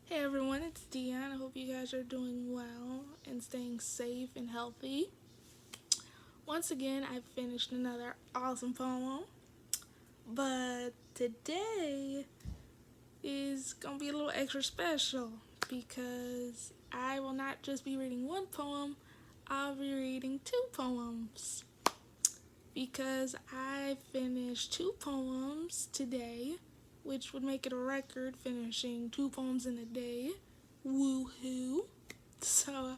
Hey everyone, it's Dion. I hope you guys are doing well and staying safe and healthy. Once again, I finished another awesome poem, but today is gonna be a little extra special because I will not just be reading one poem, I'll be reading two poems because I finished two poems today, which would make it a record finishing two poems in a day. Woohoo! So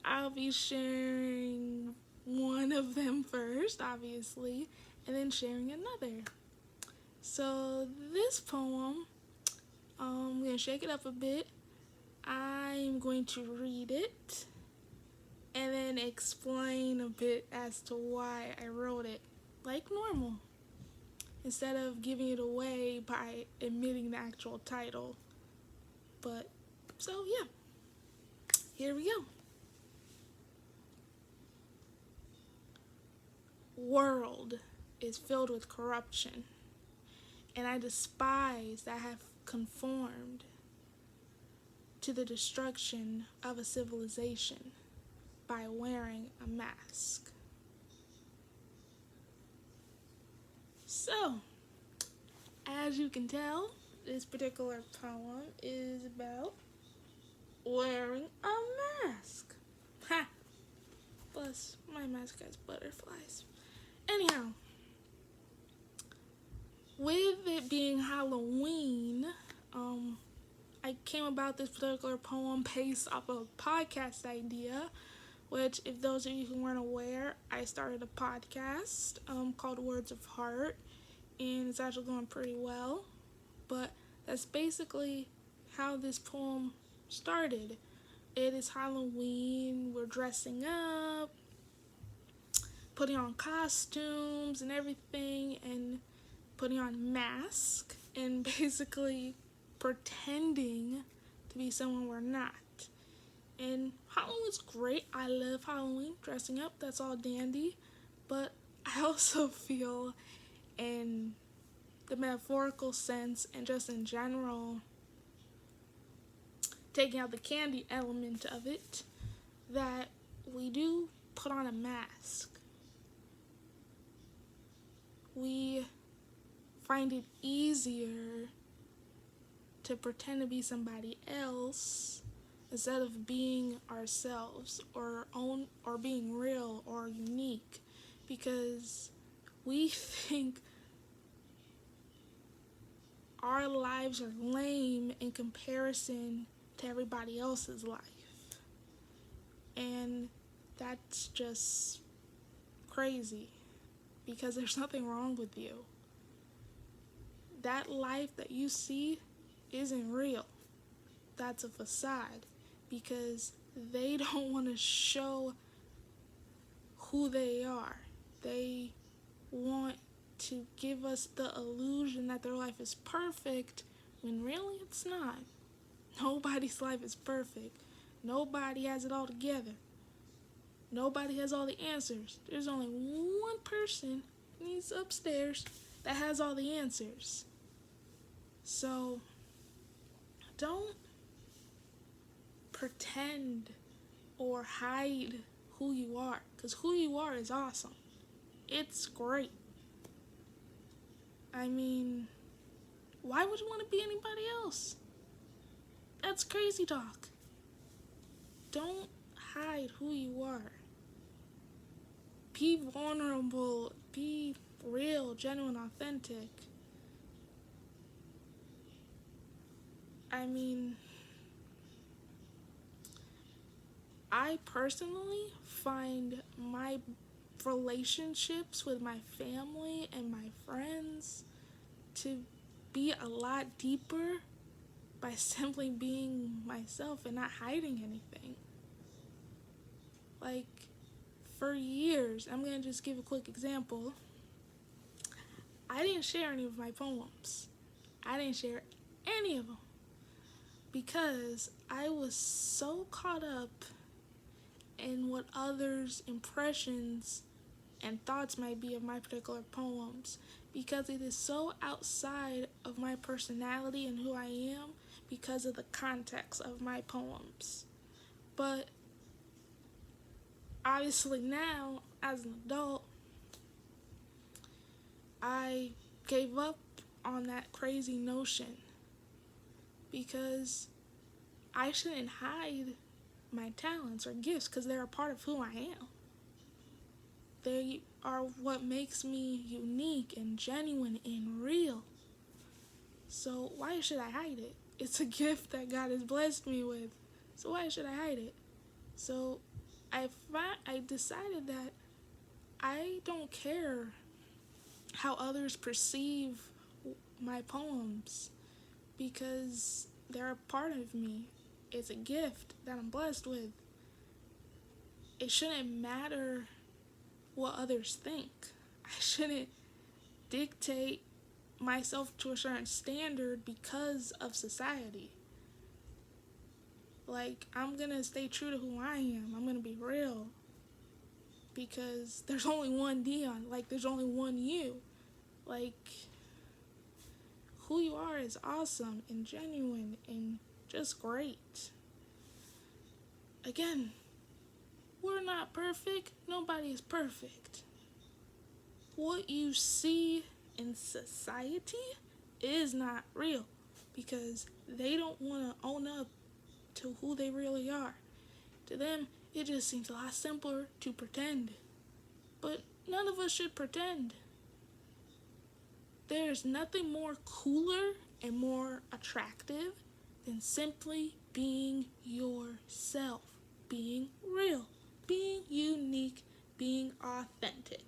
I'll be sharing one of them first, obviously, and then sharing another. So this poem, I'm going to shake it up a bit. I'm going to read it and then explain a bit as to why I wrote it like normal instead of giving it away by admitting the actual title. But so yeah, here we go. World is filled with corruption, and I despise that I have conformed to the destruction of a civilization by wearing a mask. So, as you can tell, this particular poem is about wearing a mask. Ha! Plus, my mask has butterflies. Anyhow, with it being Halloween, I came about this particular poem based off of a podcast idea, which, if those of you who weren't aware, I started a podcast called Words of Heart, and it's actually going pretty well. But that's basically how this poem started. It is Halloween, we're dressing up, putting on costumes and everything, and putting on masks, and basically pretending to be someone we're not. And Halloween's great. I love Halloween, dressing up, that's all dandy. But I also feel, in the metaphorical sense and just in general, taking out the candy element of it, that we do put on a mask. We find it easier to pretend to be somebody else instead of being ourselves or being real or unique, because we think our lives are lame in comparison to everybody else's life. And that's just crazy, because there's nothing wrong with you. That life that you see isn't real. That's a facade, because they don't want to show who they are. They want to give us the illusion that their life is perfect when really it's not. Nobody's life is perfect. Nobody has it all together. Nobody has all the answers. There's only one person, and he's upstairs, that has all the answers. So don't pretend or hide who you are, because who you are is awesome. It's great. I mean, why would you want to be anybody else? That's crazy talk. Don't hide who you are. Be vulnerable. Be real, genuine, authentic. I mean, I personally find my relationships with my family and my friends to be a lot deeper by simply being myself and not hiding anything. Like, for years, I'm going to just give a quick example. I didn't share any of my poems. I didn't share any of them because I was so caught up in what others' impressions and thoughts might be of my particular poems, because it is so outside of my personality and who I am, because of the context of my poems. But obviously now, as an adult, I gave up on that crazy notion because I shouldn't hide my talents or gifts because they're a part of who I am. They are what makes me unique and genuine and real. So why should I hide it? It's a gift that God has blessed me with. So why should I hide it? So I decided that I don't care how others perceive my poems because they're a part of me. It's a gift that I'm blessed with. It shouldn't matter what others think. I shouldn't dictate myself to a certain standard because of society. Like, I'm gonna stay true to who I am. I'm gonna be real. Because there's only one Dion. Like, there's only one you. Like, who you are is awesome and genuine and just great. Again, we're not perfect. Nobody is perfect. What you see in society is not real because they don't want to own up to who they really are. To them, it just seems a lot simpler to pretend. But none of us should pretend. There's nothing more cooler and more attractive than simply being yourself, being real, being unique, being authentic.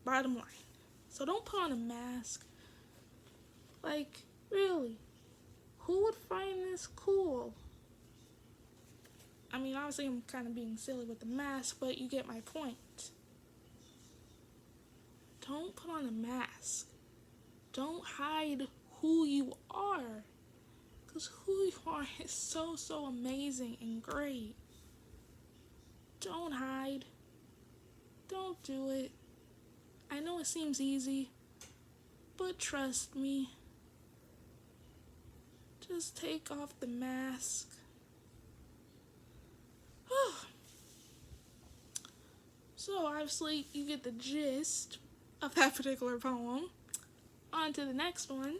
Bottom line. So don't put on a mask. Like, really, who would find this cool? I mean, obviously I'm kind of being silly with the mask, but you get my point. Don't put on a mask. Don't hide who you are. Because who you are is so amazing and great. Don't hide. Don't do it. I know it seems easy, but trust me. Just take off the mask. So obviously you get the gist of that particular poem. On to the next one.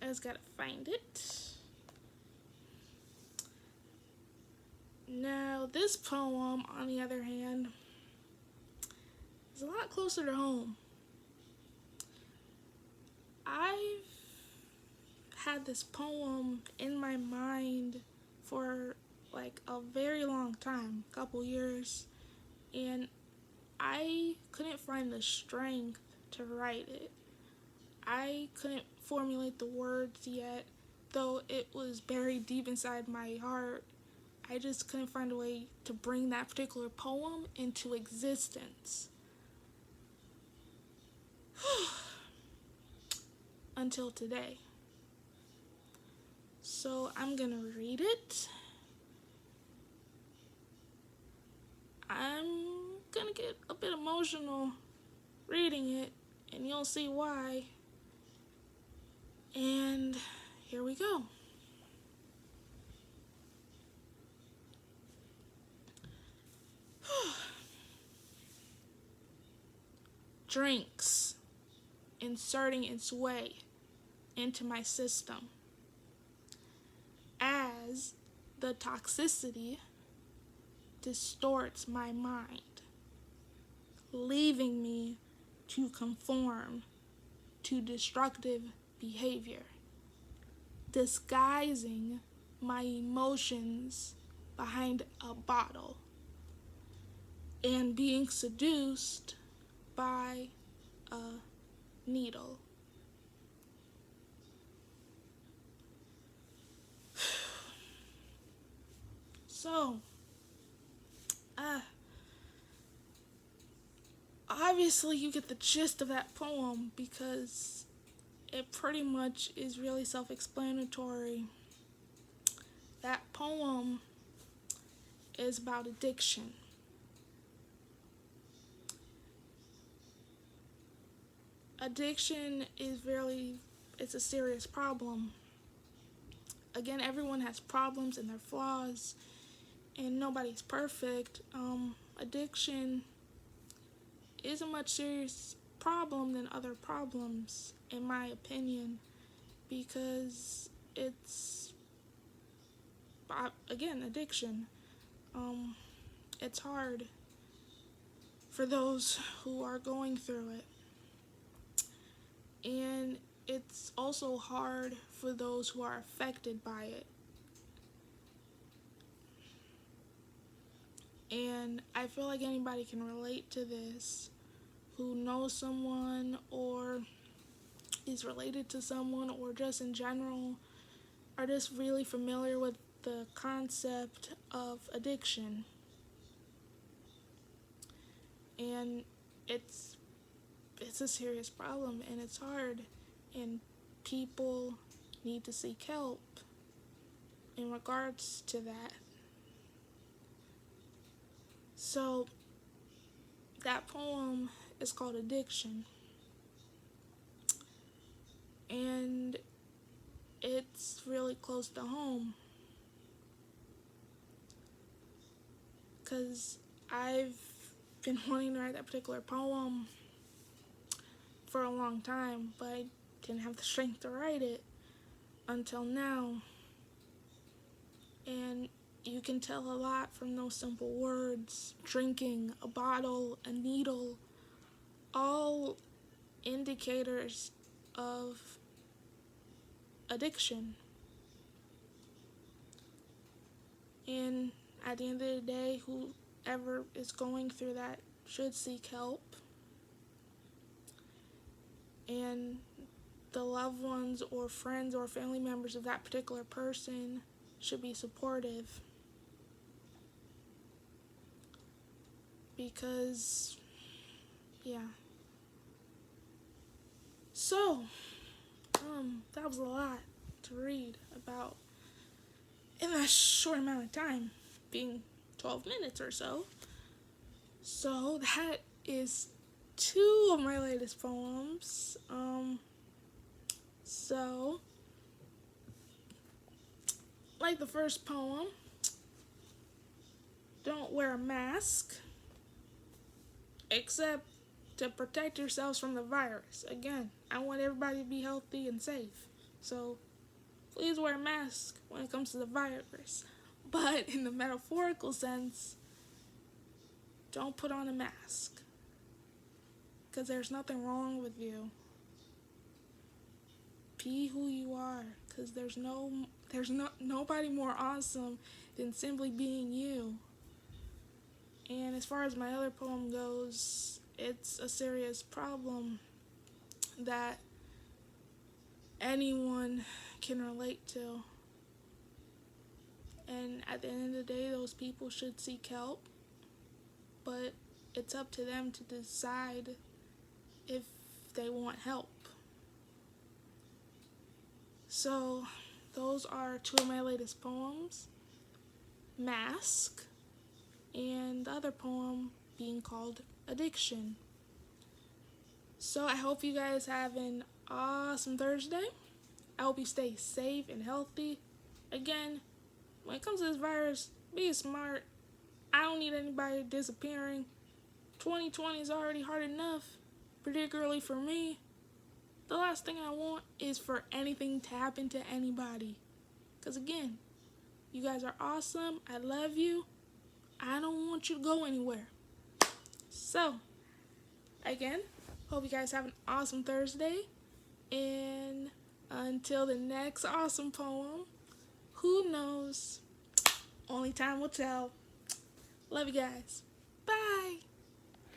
I just gotta find it. Now this poem, on the other hand, is a lot closer to home. I've had this poem in my mind for like a very long time, a couple years, and I couldn't find the strength to write it. I couldn't formulate the words yet, though it was buried deep inside my heart. I just couldn't find a way to bring that particular poem into existence. Until today. So I'm gonna read it. I'm gonna get a bit emotional reading it, and you'll see why. And here we go. Drinks inserting its way into my system as the toxicity distorts my mind, leaving me to conform to destructive behavior, disguising my emotions behind a bottle, and being seduced by a needle. So, obviously you get the gist of that poem because it pretty much is really self-explanatory. That poem is about addiction. Addiction is very, it's a serious problem. Again, everyone has problems and their flaws, and nobody's perfect. Addiction is a much serious problem than other problems, in my opinion, because it's, again, addiction. It's hard for those who are going through it. And it's also hard for those who are affected by it. And I feel like anybody can relate to this who knows someone or is related to someone or just in general are just really familiar with the concept of addiction. And it's a serious problem and it's hard, and people need to seek help in regards to that. So that poem is called Addiction, and it's really close to home because I've been wanting to write that particular poem for a long time, but I didn't have the strength to write it until now. And you can tell a lot from those simple words: drinking, a bottle, a needle, all indicators of addiction. And at the end of the day, whoever is going through that should seek help. And the loved ones or friends or family members of that particular person should be supportive. Because, yeah. So, that was a lot to read about in that short amount of time, being 12 minutes or so. So that is 2 of my latest poems. So, like the first poem, don't wear a mask except to protect yourselves from the virus. Again, I want everybody to be healthy and safe. So please wear a mask when it comes to the virus. But in the metaphorical sense, don't put on a mask, because there's nothing wrong with you. Be who you are, because there's nobody more awesome than simply being you. And as far as my other poem goes, it's a serious problem that anyone can relate to. And at the end of the day, those people should seek help. But it's up to them to decide if they want help. So those are 2 of my latest poems: Mask, and the other poem being called Addiction. So I hope you guys have an awesome Thursday. I hope you stay safe and healthy. Again, when it comes to this virus, be smart. I don't need anybody disappearing. 2020 is already hard enough, particularly for me. The last thing I want is for anything to happen to anybody. Because again, you guys are awesome. I love you. I don't want you to go anywhere. So, again, hope you guys have an awesome Thursday. And until the next awesome poem, who knows? Only time will tell. Love you guys.